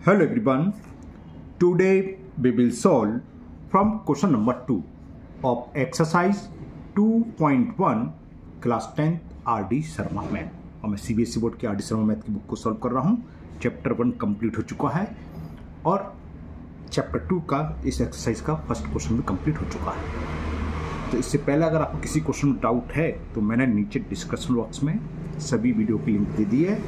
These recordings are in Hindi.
Hello everyone, today we will solve from question number 2 of exercise 2.1 class 10th RD Sharma math. और मैं CBSE बोर्ड के RD शर्मा मैथ की बुक को सॉल्व कर रहा हूँ। चैप्टर 1 कंप्लीट हो चुका है और चैप्टर 2 का इस एक्सरसाइज का फर्स्ट क्वेश्चन भी कंप्लीट हो चुका है। तो इससे पहले अगर आपको किसी क्वेश्चन में डाउट है तो मैंने नीचे डिस्क्रिप्शन बॉक्स में सभी वीडियो की लिंक दे दी है,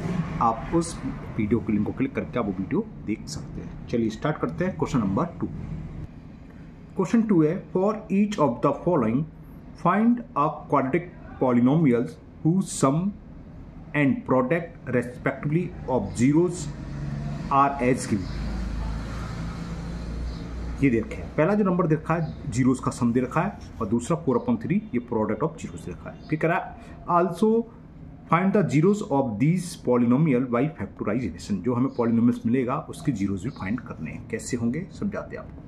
आप उस वीडियो की लिंक को क्लिक करके आप वो वीडियो देख सकते हैं। चलिए स्टार्ट करते हैं क्वेश्चन नंबर 2। क्वेश्चन 2 है, for each of the following find a quadratic polynomials whose sum and product respectively of zeros are as given. ये देखें, पहला जो नंबर देखा है जीरोस का सम दे रखा है और दूसरा 4/3 ये प्रोडक्ट ऑफ जीरोस दे रखा है। फिर कह रहा है also find the zeros of these polynomial by factorisation. जो हमें पॉलिनोमियल्स मिलेगा उसके जीरोस भी फाइंड करने हैं। कैसे होंगे समझाते हैं आपको।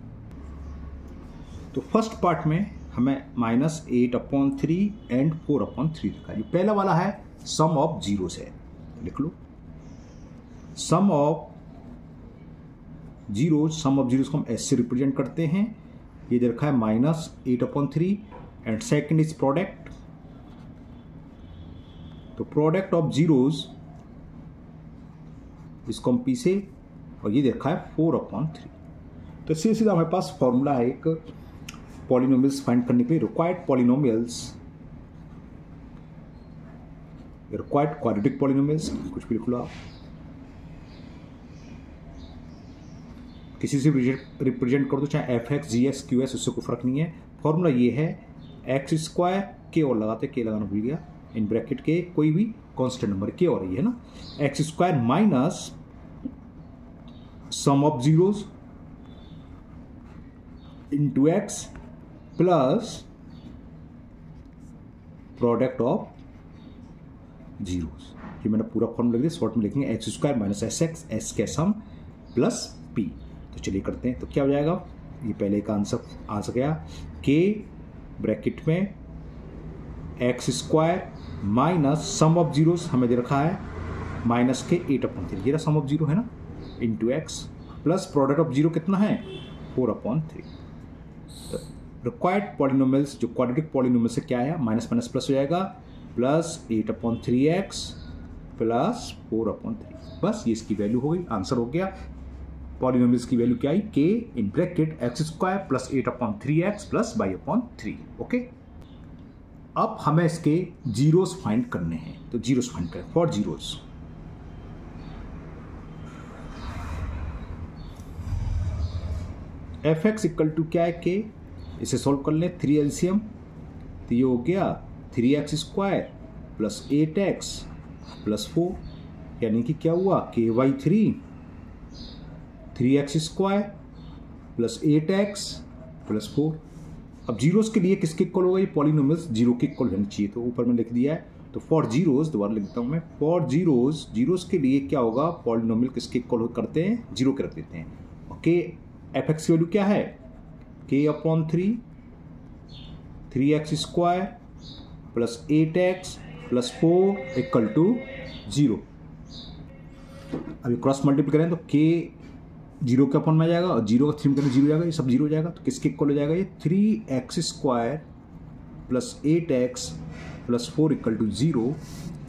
तो फर्स्ट पार्ट में हमें -8/3 एंड 4/3 लिखा है। जो पहला वाला है सम ऑफ जीरोस है, लिख लो सम ऑफ जीरोस को हम एस से रिप्रेजेंट करते हैं। ये दे रखा है -8/3 एंड सेकंड इज प्रोडक्ट। तो प्रोडक्ट ऑफ जीरोस इसको हम पी से, और ये देखा है 4/3। तो सीधा सीधा हमारे पास फॉर्मूला है एक पॉलिनोमियल्स फाइंड करने के लिए। रिक्वायर्ड क्वाड्रेटिक पॉलिनोमियल्स, कुछ भी लिख लो आप, किसी से रिप्रेजेंट कर दो, चाहे fx gx qs, उससे कोई फर्क नहीं है। फॉर्मूला ये है x² के और लगाते, के लगाना भूल गया, इन ब्रैकेट के कोई भी कांस्टेंट नंबर के और ये है ना, x² minus sum of zeros into x plus product of zeros. ये मैंने पूरा फॉर्मूला लिख दिया, शॉर्ट में लिखेंगे x² माइनस sx, s के सम प्लस p। तो चलिए करते हैं। तो क्या हो जाएगा, ये पहले का आंसर गया के ब्रैकेट में x² minus sum of zeros हमें दे रखा है माइनस के 8/3, ये सम ऑफ जीरो है ना, into x plus product of zero कितना है 4/3। तो रिक्वायर्ड पॉलिनोमियल्स जो क्वाड्रेटिक पॉलिनोमियल से क्या है, माइनस माइनस प्लस हो जाएगा, प्लस 8/3x प्लस 4/3। बस ये इसकी वैल्यू हो गई, आंसर हो गया। पॉलिनोमियल्स की वैल्यू क्या आई, k in bracket x² plus 8/3x plus y/3। Okay, अब हमें इसके जीरोस फाइंड करने हैं। तो जीरोस फाइंड करें। For zeros fx equal to क्या है, के, इसे सॉल्व कर लें, 3 एलसीएम, तो ये हो गया 3x² प्लस 8x प्लस 4, यानी कि क्या हुआ ky 3x² plus 8x plus 4। अब जीरोस के लिए किसके इक्वल होगा, ये पॉलिनोमियल्स जीरो के इक्वल होनी चाहिए, तो ऊपर में लिख दिया है। तो फॉर जीरोस, दोबारा लिख देता हूं मैं, फॉर जीरोस के लिए क्या होगा, पॉलिनोमियल किसके इक्वल करते हैं, जीरो के रख देते हैं। ओके, fx की वैल्यू क्या है, k/3 3x² plus 8x plus 4 equal to 0। अभी क्रॉस मल्टीप्लाई करें तो k 0 के अपन में जाएगा और 0 का 3 करने 0 जाएगा, ये सब 0 हो जाएगा। तो किसके इक्वल हो जाएगा, ये 3x² plus 8x plus 4 equal to 0।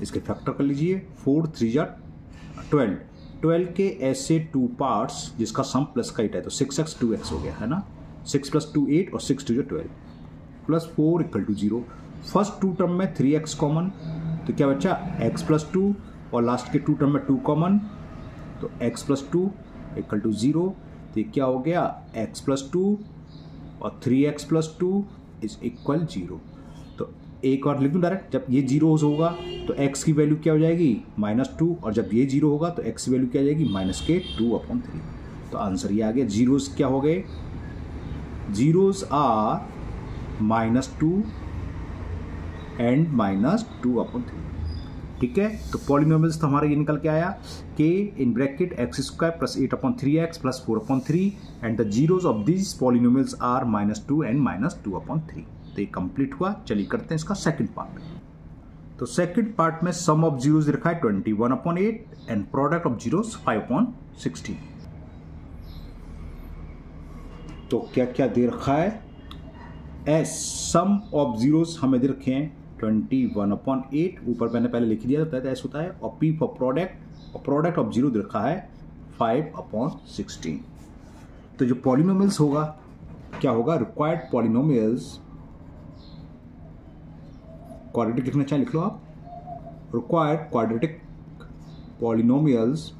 इसके फैक्टर कर लीजिए, 4 3 12, 12 के ऐसे 2 पार्ट्स जिसका सम प्लस का 8 है, तो 6x 2x हो गया है ना, 6 + 2 8 और 6 2 12 plus 4 equal to 0। First 2 term में 3x कॉमन, तो क्या बचा x प्लस 2, और लास्ट के 2 टर्म में 2 कॉमन, तो x प्लस 2 इक्वल टू 0। तो ये क्या हो गया, x प्लस 2 और 3x प्लस 2 इज इक्वल 0। तो एक और लिख दूँ डायरेक्ट, जब ये 0 होगा तो x की वैल्यू क्या हो जाएगी -2, और जब ये 0 होगा तो x की वैल्यू क्या आ जाएगी -2/3। तो आंसर ये आ गया। जीरोस क्या हो गए, जीरोस आर -2 एंड -2/3। ठीक है, तो पॉलिनोमियल्स तो हमारा ये निकल के आया, k in bracket x² plus 8/3x plus 4/3 and the zeros of this polynomials are -2 and -2/3। तो ये कंप्लीट हुआ। चलिए करते हैं इसका सेकंड पार्ट। तो सेकंड पार्ट में सम ऑफ जीरोस लिखा है 21/8 एंड प्रोडक्ट ऑफ जीरोस 5/16। तो क्या क्या दे रखा है, एस सम ऑफ जीरोस हमें दे रखे हैं 21/8, ऊपर मैंने पहले लिख दिया था एस होता है, और पी फॉर प्रोडक्ट, और प्रोडक्ट ऑफ जीरो दे रखा है 5/16। तो जो पॉलिनोमियल्स होगा क्या होगा, रिक्वायर्ड पॉलिनोमियल्स, क्वाड्रेटिक लिखना चाहे लिख लो आप, रिक्वायर्ड क्वाड्रेटिक पॉलिनोमियल्स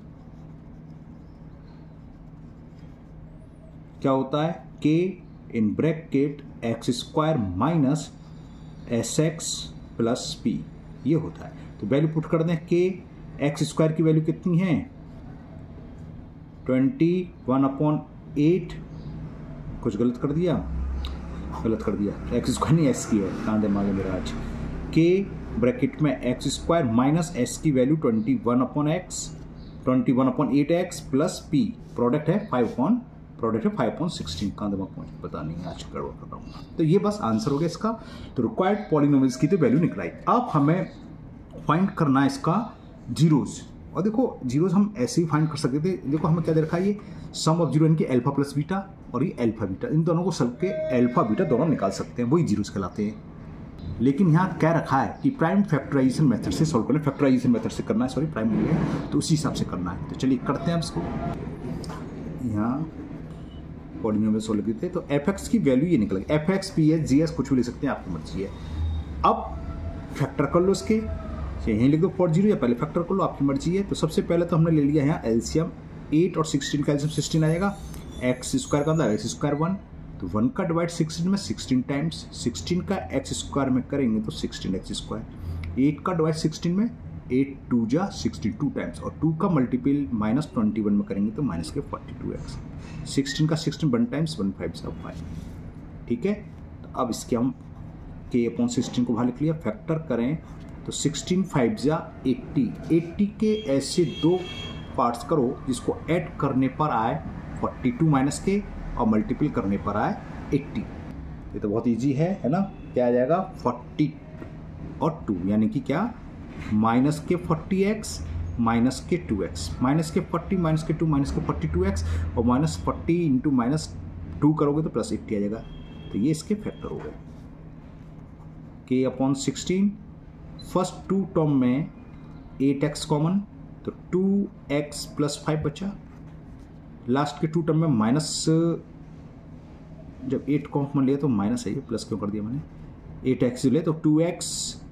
क्या होता है, के in bracket x square minus S x plus P, ये होता है। तो वैल्यू पुट कर दें, के एक्स स्क्वायर की वैल्यू कितनी है 21/8, कुछ गलत कर दिया, एक्स स्क्वायर नहीं एस की है, कहाँ दिमाग है मेरा आज, के ब्रैकेट में एक्स स्क्वायर माइनस एस की value 21/8x plus P, product है 5/16, कहाँ दिमाग पहुंच पता नहीं, आज गड़बड़ कर रहा हूँ। तो ये बस आंसर हो गया इसका। तो रिक्वायर्ड पॉलिनोमियल्स की तो वैल्यू निकलाई। अब हमें फाइंड करना है इसका जीरोस, और देखो जीरोस हम ऐसे ही फाइंड कर सकते थे। देखो हमें क्या दे रखा है, ये सम ऑफ जीरो इनके अल्फा प्लस बीटा और ये अल्फा बीटा, इन दोनों को सब के अल्फा बीटा दोनों निकाल सकते हैं, वही जीरोस कहलाते हैं। लेकिन यहाँ क्या रखा है कि प्राइम फैक्टराइजेशन मेथड से सॉल्व करना है, फैक्टराइजेशन मेथड से करना है, सॉरी प्राइम नहीं है, तो उसी हिसाब से करना है। तो चलिए करते हैं इसको। यहाँ पॉलिनोमियल सॉल्व करते हैं, तो एफ एक्स की वैल्यू ये निकलेगी, F x P S G S कुछ भी ले सकते हैं, आपकी मर्जी है। अब फैक्टर कर लो इसके, यहीं लिख दो फॉर जीरो, या पहले फैक्टर कर लो, आपकी मर्जी है। तो सबसे पहले तो हमने ले लिया यहाँ एलसीएम 8 और 16 का एलसीएम 16 आएगा, एक्स स्क्वायर का अंदर एक्स स्क्वायर 1, तो 1 का डिवाइड 16 में 16 टाइम्स, 16 का एक्स स्क्वायर में करेंगे तो 16 एक्स स्क्वायर, 8 का डिवाइड 16 में 8 2 जा 62 टाइम्स, और 2 का मल्टीपल माइनस 21 में करेंगे तो माइनस के 42x, 16 का 16 1 टाइम्स 1 5 जा 5, ठीक है। तो अब इसके हम k/16 को बाहर लिख लिया, फैक्टर करें तो 16 5 जा 80, 80 के ऐसे दो पार्ट्स करो जिसको ऐड करने पर आए 42 माइनस के, और मल्टीपल करने पर आए 80। ये तो बहुत इजी है ना। क्या आ जाएगा 40 और 2, यानी कि क्या माइनस के 40x माइनस के 2x, माइनस के 40 माइनस के 2 माइनस के 42x, और माइनस 40 इंटू माइनस 2 करोगे तो प्लस 80 आ जाएगा। तो ये इसके फैक्टर हो गए। k/16 फर्स्ट 2 टर्म में 8x कॉमन, तो 2x प्लस 5 बचा, लास्ट के 2 टर्म में माइनस, जब 8 कॉमन लिया तो माइनस है, ये प्लस क्यों कर दिया मैंने, 8x ले तो 2x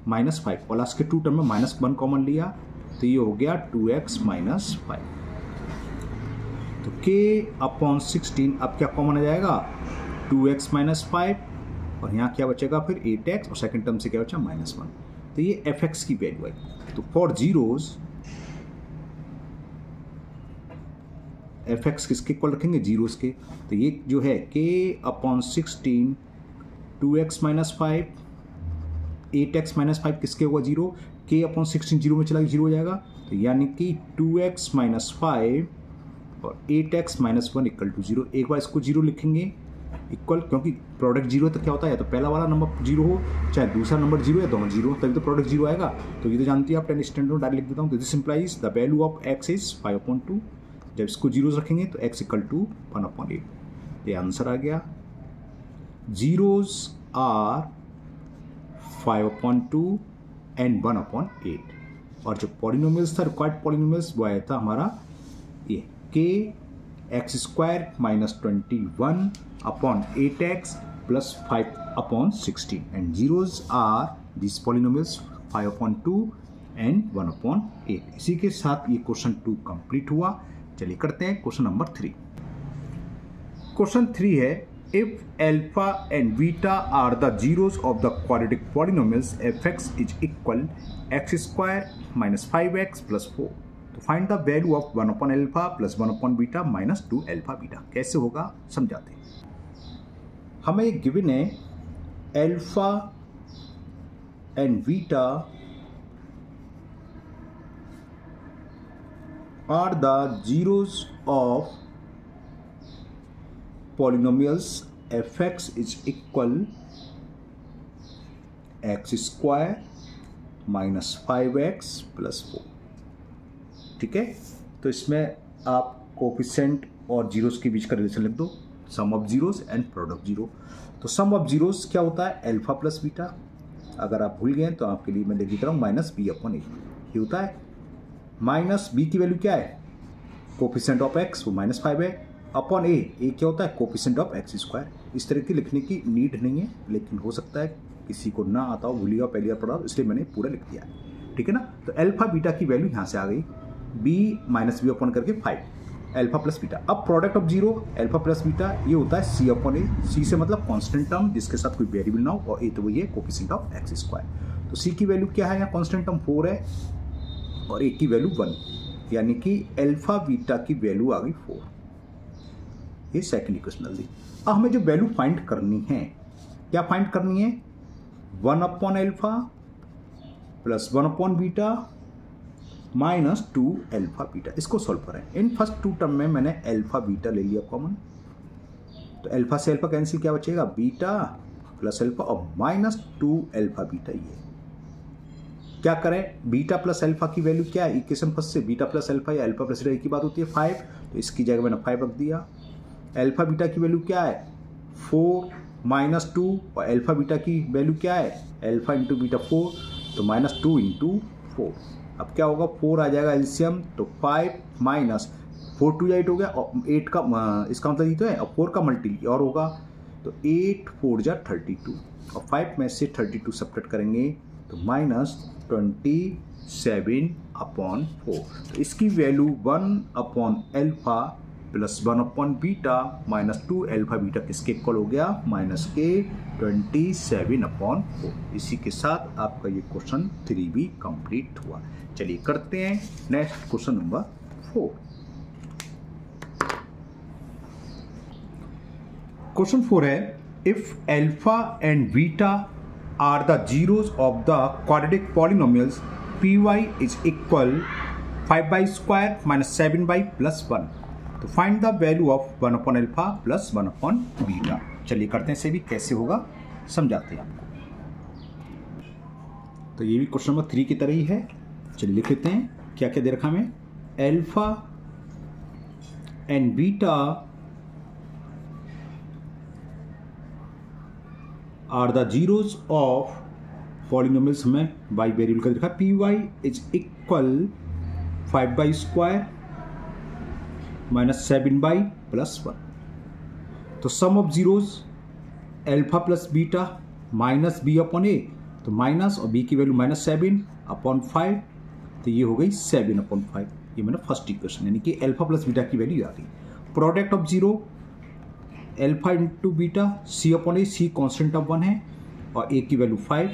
माइनस 5, और लास्ट के 2 टर्म में माइनस 1 कॉमन लिया तो ये हो गया 2x माइनस 5। तो k/16 अब क्या कॉमन आ जाएगा 2x माइनस 5, और यहाँ क्या बचेगा फिर 8x, और सेकंड टर्म से क्या बचा -1। तो ये fx की वैल्यू है। तो फॉर जीरोस fx किसके इक्वल रखेंगे, जीरोस के। तो ये जो है k/16 2x minus 5 8x minus 5 किसके होगा, जीरो, k/16 जीरो में चला गया, जीरो हो जाएगा। तो यानी कि 2x माइनस 5 और 8x minus 1 equal to zero. एक बार इसको जीरो लिखेंगे इक्वल, क्योंकि प्रोडक्ट जीरो है तो क्या होता है, या तो पहला वाला नंबर जीरो हो चाहे दूसरा नंबर जीरो, या दोनों जीरो हो तभी तो प्रोडक्ट जीरो आएगा। तो ये तो जानती है आप, 10 स्टैंडर्ड डायरेक्ट लिख देता हूँ। तो this implies the value of x is 5/2। जब इसको जीरोस रखेंगे तो x इक्वल टू 1/8। ये आंसर आ गया। Zeros are 5/2 and 1/8। और जो पॉलिनोमियल्स था, रिक्वायर्ड पॉलिनोमियल्स, वो आया था हमारा ये k x square minus 21/8x plus 5/16, and zeros are this polynomials 5/2 and 1/8। इसी के साथ ये क्वेश्चन 2 कंप्लीट हुआ। चलिए करते हैं क्वेश्चन नंबर 3। क्वेश्चन 3 है, if alpha and beta are the zeros of the quadratic polynomials fx is equal x square minus 5x plus 4, तो find the value of 1/alpha plus 1/beta minus 2 beta। कैसे होगा समझाते हैं। हमें एक गिवन है alpha and beta are the zeros of polynomials fx is equal x square minus 5x plus 4। ठीक है, तो इसमें आप कोफिशिएंट और जीरोस के बीच का रिलेशन लिख दो। Sum of zeros and product zero. तो सम ऑफ जीरोस क्या होता है, अल्फा प्लस बीटा। अगर आप भूल गए तो आपके लिए मैं लिख देता हूँ माइनस बी अपॉन ए, ये होता है। माइनस बी की वैल्यू क्या है, कोफिशिएंट ऑफ एक्स, वो -5 है, अपॉन ए क्या होता है, कोफिशिएंट ऑफ एक्स स्क्वायर। इस तरह की लिखने की नीड नहीं है, लेकिन हो सकता है किसी को ना आता हो, भूलिएगा पहली बार पढ़ा, इसलिए मैंने पूरा लिख दिया है, ठीक है ना। तो अल्फा बीटा की वैल्यू यहाँ से आ गई, बी माइनस बी अपॉन करके 5, अल्फा प्लस बीटा। अब product of zero alpha plus beta ये होता है सी अपॉन ए, सी से मतलब कांस्टेंट टर्म जिसके साथ कोई वेरिएबल ना हो, और ए तो वही है कोफिशिएंट ऑफ एक्स स्क्वायर। तो सी की वैल्यू क्या है, यहाँ कांस्टेंट टर्म 4 है और ए की वैल्यू 1, यानी कि अल्फा बीटा की वैल्यू आ गई 4। ये सेकंड इक्वेशन दी। अब हमें जो वैल्यू फाइंड करनी है, क्या फाइंड करनी है, 1 upon alpha plus 1 upon beta minus 2 alpha beta. इसको सॉल्व करें। इन फर्स्ट 2 टर्म में मैंने अल्फा बीटा ले लिया कॉमन, तो अल्फा से अल्फा कैंसिल, क्या बचेगा, बीटा प्लस अल्फा और माइनस 2 अल्फा बीटा। ये क्या करें, बीटा प्लस अल्फा की वैल्यू क्या है, इक्वेशन फर्स्ट से बीटा प्लस अल्फा या अल्फा प्लस एक ही बात होती है 5, तो इसकी जगह मैंने 5 रख दिया। अल्फा बीटा की वैल्यू क्या है, 4 माइनस 2, और अल्फा बीटा की वैल्यू क्या है, अल्फा इंटू बीटा 4, तो माइनस 2 इंटू 4। अब क्या होगा, 4 आ जाएगा एलसीएम, तो 5 माइनस 4 2 8 हो गया, और 8 का इसका मतलब ये तो है, और 4 का मल्टी और होगा, तो 8 4 जा 32, और 5 में से 32 सब्ट्रैक्ट करेंगे तो माइनस 27 अपॉन 4। तो इसकी value 1 upon alpha plus 1 upon beta minus 2 alpha beta किसके इक्वल हो गया, माइनस के 27 अपॉन 4। इसी के साथ आपका ये क्वेश्चन 3 भी कंप्लीट हुआ। चलिए करते हैं नेक्स्ट क्वेश्चन नंबर 4। क्वेश्चन 4 है, if alpha and beta are the zeros of the quadratic polynomials p y is equal 5/² minus 7 plus 1, तो find the value of 1 upon alpha plus 1 upon beta. चलिए करते हैं, इसे भी कैसे होगा समझाते हैं आपको। तो ये भी क्वेश्चन नंबर 3 की तरह ही है। चलिए लिख लेते हैं, क्या क्या दे रखा हमें, alpha and beta are the zeros of polynomials, हमें बाई वेरिएबल का देखा, p y is equal 5/² minus 7 plus 1। तो sum of zeros alpha plus beta minus b upon a, तो माइनस और बी की वैल्यू -7 अपॉन 5, तो ये हो गई 7 अपॉन 5। ये मैंने फर्स्ट इक्वेशन, यानी कि अल्फा प्लस बीटा की वैल्यू आ गई। Product of zero alpha into beta c upon a, c constant of 1 है और ए की वैल्यू 5,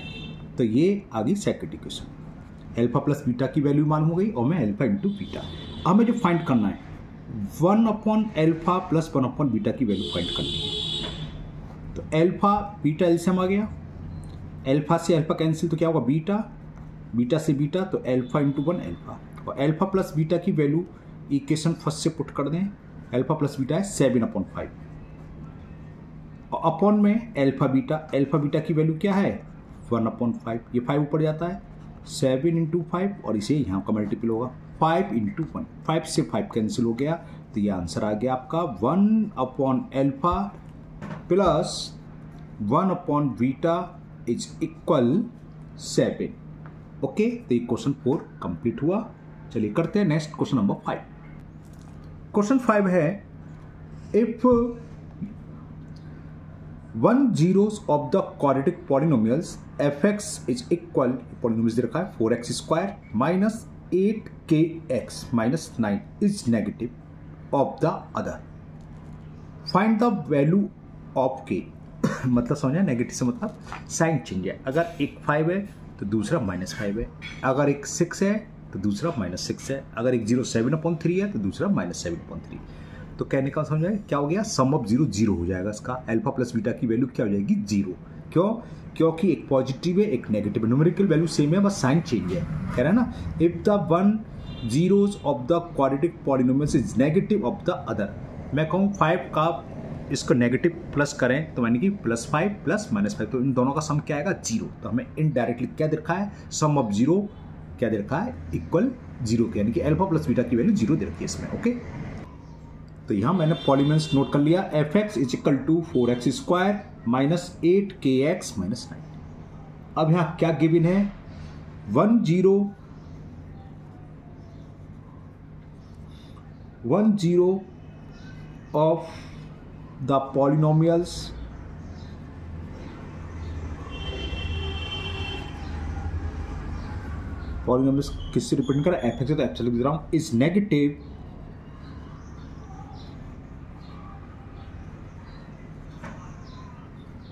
तो ये आ गई second equation. Alpha plus beta की वैल्यू मालूम हो गई और मैं अल्फा इंटू बीटा। हमें जो फाइंड करना है 1 upon alpha plus 1 upon beta की वैल्यू फाइंड करनी है। तो अल्फा बीटा एलसीएम आ गया, अल्फा से अल्फा कैंसिल, तो क्या होगा, बीटा, बीटा से बीटा, तो अल्फा इंटू 1 अल्फा, और अल्फा प्लस बीटा की वैल्यू इक्वेशन फर्स्ट से पुट कर दें, अल्फा प्लस बीटा है 7 अपॉन 5, और अपॉन में अल्फा बीटा की वैल्यू क्या है 1 अपॉन 5, ये 5 ऊपर जाता है, 7 इंटू 5, और इसे यहाँ का मल्टीपल होगा 5 इंटू 1, 5 से 5 कैंसिल हो गया, तो ये आंसर आ गया आपका 1 upon alpha plus 1 upon beta is equal 7। Okay, तो ये क्वेश्चन 4 कंप्लीट हुआ। चलिए करते हैं नेक्स्ट क्वेश्चन नंबर 5। क्वेश्चन 5 है, if 1 zeros of the quadratic polynomials fx is equal, polynomials दे रखा है 4x² minus 8kx minus 9 is negative of the other, find the value of k। मतलब समझा, नेगेटिव से मतलब साइन चेंज है। अगर एक 5 है तो दूसरा -5 है, अगर एक 6 है तो दूसरा -6 है, अगर एक 0 7/3 है तो दूसरा -7/3। तो कहने का समझ आए क्या हो गया, सम ऑफ 0 0 हो जाएगा इसका। अल्फा प्लस बीटा की वैल्यू क्या हो जाएगी 0। क्यों, क्योंकि एक पॉजिटिव है एक नेगेटिव है, न्यूमेरिकल वैल्यू सेम है, बस साइन चेंज है। कह रहा है ना, if the 1 zeros of the quadratic polynomials is negative of the other. मैं कहूँ 5 का इसको नेगेटिव प्लस करें तो यानी कि +5 प्लस -5, तो इन दोनों का सम क्या आएगा 0। तो हमें इनडायरेक्टली क्या दे रखा है, सम ऑफ 0 क्या दे रखा है, इक्वल 0 के, यानी कि अल्फा प्लस बीटा की वैल्यू 0 दे रखी है इसमें। ओके, तो यहाँ मैंने पॉलीनोमियल्स नोट कर लिया। fx is equal to 4x² minus 8kx minus 9। अब यहाँ क्या गिवन है, 1 0 ऑफ द पॉलिनोमियल्स किससे रिप्रेजेंट कर रहा है, fx है तो f लिख दे रहा हूं, is negative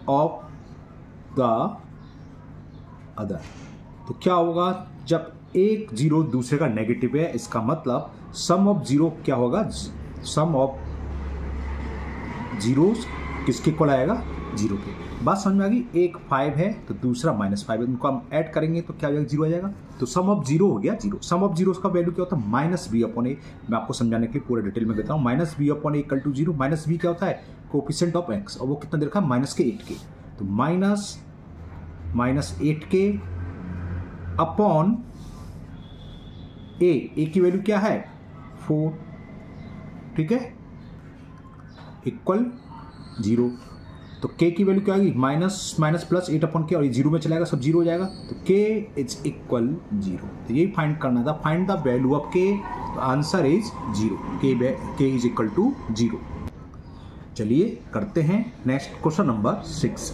of the other. तो क्या होगा, जब एक जीरो दूसरे का नेगेटिव है, इसका मतलब सम ऑफ जीरो क्या होगा, सम ऑफ जीरो किसके इक्वल आएगा, जीरो के। बात समझ में आ गई। एक 5 है तो दूसरा -5 है, उनको हम ऐड करेंगे तो क्या हो जाएगा, जीरो आ जाएगा। तो सम ऑफ जीरो हो गया जीरो। सम ऑफ जीरो का वैल्यू क्या होता है, -b/a। मैं आपको समझाने के लिए पूरा डिटेल में देता हूँ। -b/a equal to 0। -b क्या होता है, कोएफिशिएंट ऑफ x, और वो कितना दे रखा है, -8k। तो -8k अपॉन a की वैल्यू क्या है, 4, ठीक है, इक्वल 0। तो k की वैल्यू क्या आएगी, माइनस प्लस 8/k, और ये 0 में चलाएगा, सब 0 हो जाएगा। तो k इज इक्वल 0। तो यही फाइंड करना था, find the value of k। तो answer is 0, k is equal to 0। चलिए करते हैं नेक्स्ट क्वेश्चन नंबर 6।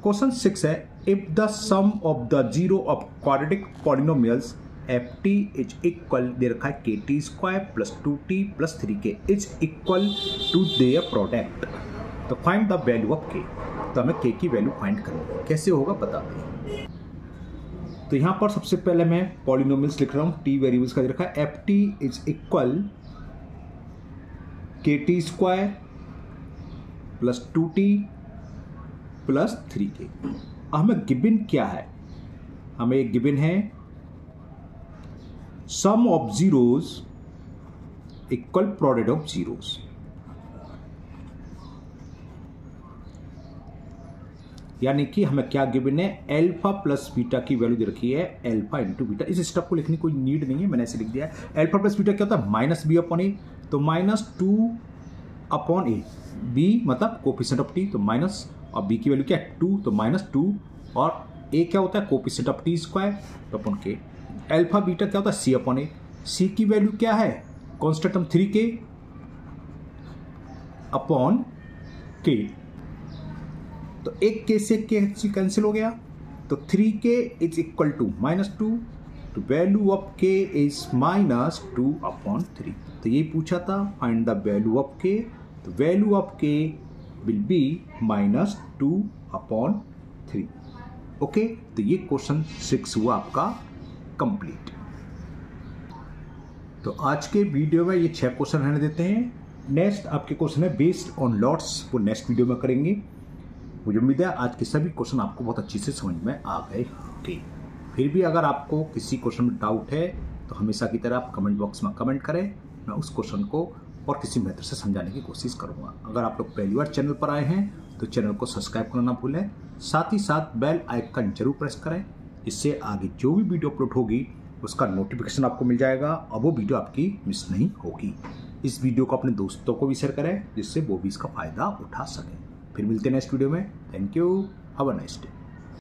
क्वेश्चन 6 है, if the sum of the zero of quadratic polynomials ft is equal दे रखा है kt² plus 2t plus 3k is equal to their product. तो find the value of k। तो हमें k की वैल्यू फाइंड करनी है, कैसे होगा बता दें। तो यहाँ पर सबसे पहले मैं पॉलिनोमियल्स लिख रहा हूँ, t वेरिएबल्स का दे रखा है, ft is equal kt² plus 2t plus 3k। हमें गिवन क्या है, हमें गिवन है sum of zeros equal product of zeros. यानी कि हमें क्या गिवन है, अल्फा प्लस बीटा की वैल्यू दे रखी है, अल्फा इंटू बीटा। इस स्टेप को लिखने की कोई नीड नहीं है, मैंने ऐसे लिख दिया है। अल्फा प्लस बीटा क्या होता है, -b/a। तो -2/a, b मतलब कोएफिशिएंट ऑफ t, तो माइनस, और b की वैल्यू क्या है 2, तो -2, और a क्या होता है कोएफिशिएंट ऑफ t² तो अपॉन k। अल्फा बीटा क्या होता है c/a। c की वैल्यू क्या है, constant term 3k upon k। तो एक k से k कैंसिल हो गया, तो 3k इज इक्वल टू -2। तो वैल्यू ऑफ k इज -2/3। तो ये पूछा था, find the value of k। तो value of k will be -2/3। Okay, तो ये क्वेश्चन 6 हुआ आपका कंप्लीट। तो आज के वीडियो में ये 6 क्वेश्चन रहने देते हैं। नेक्स्ट आपके क्वेश्चन है बेस्ड ऑन लॉट्स, वो नेक्स्ट वीडियो में करेंगे। मुझे उम्मीद है आज के सभी क्वेश्चन आपको बहुत अच्छी से समझ में आ गए होंगे। फिर भी अगर आपको किसी क्वेश्चन में डाउट है तो हमेशा की तरह आप कमेंट बॉक्स में कमेंट करें, मैं उस क्वेश्चन को और किसी मेथड से समझाने की कोशिश करूंगा। अगर आप लोग पहली बार चैनल पर आए हैं तो चैनल को सब्सक्राइब करना ना भूलें, साथ ही साथ बेल आइकन जरूर प्रेस करें। इससे आगे जो भी वीडियो अपलोड होगी उसका नोटिफिकेशन आपको मिल जाएगा और वो वीडियो आपकी मिस नहीं होगी। इस वीडियो को अपने दोस्तों को भी शेयर करें जिससे वो भी इसका फ़ायदा उठा सकें। फिर मिलते हैं नेक्स्ट वीडियो में। Thank you, have a nice day.